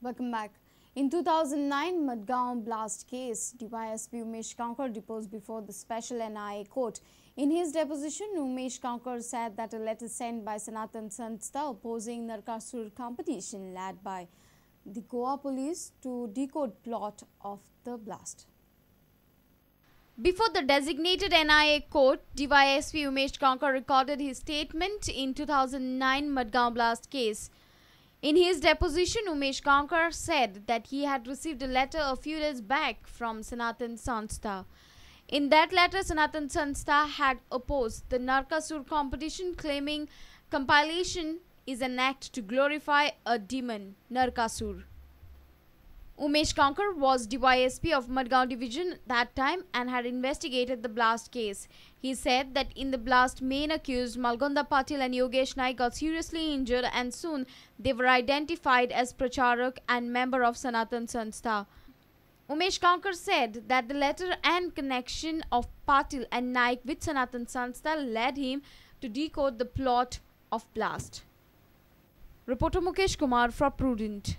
Welcome back. In 2009 Madgaon blast case, DYSP Umesh Kankar deposed before the special NIA court. In his deposition, Umesh Kankar said that a letter sent by Sanatan Sanstha opposing Narkasur competition led by the Goa police to decode plot of the blast. Before the designated NIA court, DYSP Umesh Kankar recorded his statement in 2009 Madgaon blast case. In his deposition, Umesh Kankar said that he had received a letter a few days back from Sanatan Sanstha. In that letter, Sanatan Sanstha had opposed the Narkasur competition, claiming compilation is an act to glorify a demon, Narkasur. Umesh Kankar was DYSP of Madgaon division that time and had investigated the blast case. He said that in the blast, main accused Malgonda Patil and Yogesh Naik got seriously injured and soon they were identified as Pracharak and member of Sanatan Sanstha. Umesh Kankar said that the letter and connection of Patil and Naik with Sanatan Sanstha led him to decode the plot of blast. Reporter Mukesh Kumar for Prudent.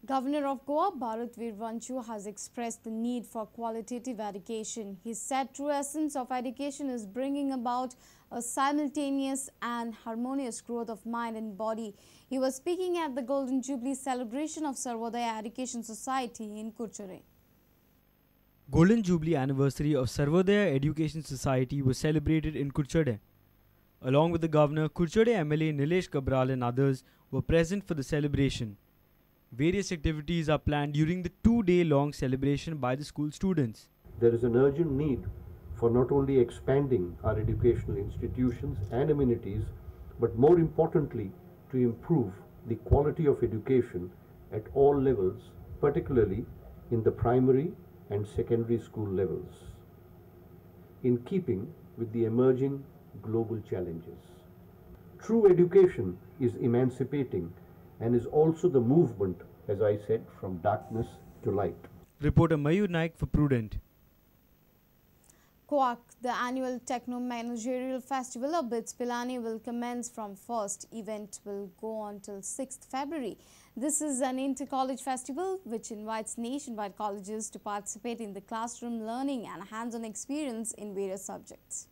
Governor of Goa, Bharat Veer Vanchu, has expressed the need for qualitative education. He said true essence of education is bringing about a simultaneous and harmonious growth of mind and body. He was speaking at the Golden Jubilee celebration of Sarvodaya Education Society in Kurchere. Golden Jubilee anniversary of Sarvodaya Education Society was celebrated in Kurchere. Along with the Governor, Kurchere MLA Nilesh Kabral and others were present for the celebration. Various activities are planned during the two-day-long celebration by the school students. There is an urgent need for not only expanding our educational institutions and amenities, but more importantly, to improve the quality of education at all levels, particularly in the primary and secondary school levels, in keeping with the emerging global challenges. True education is emancipating and is also the movement, as I said, from darkness to light. Reporter Mayur Naik for Prudent. Quack, the annual Techno-Managerial Festival of BITS Pilani will commence from 1st. Event will go on till 6th February. This is an inter-college festival which invites nationwide colleges to participate in the classroom learning and hands-on experience in various subjects.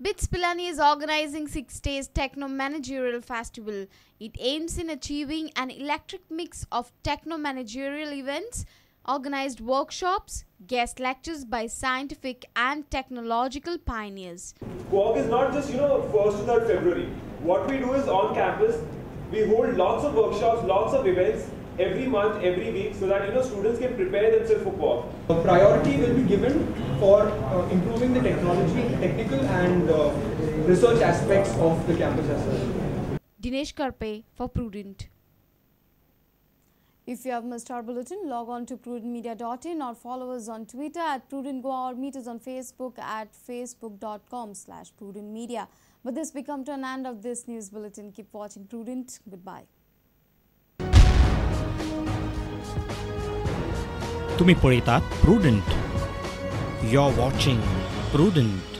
BITS Pilani is organizing 6 days Techno-Managerial Festival. It aims in achieving an electric mix of techno-managerial events, organized workshops, guest lectures by scientific and technological pioneers. QOG is not just, 1st to 3rd February. What we do is on campus, we hold lots of workshops, lots of events every month, every week, so that students can prepare themselves for QOG. Priority will be given for improving the technical and research aspects of the campus as well. Dinesh Karpe for Prudent. If you have missed our bulletin, log on to prudentmedia.in or follow us on Twitter at Prudent Goa or meet us on Facebook at facebook.com/prudentmedia. But this we come to an end of this news bulletin. Keep watching Prudent. Goodbye. तुम्ही पळयतात Prudent. You're watching Prudent.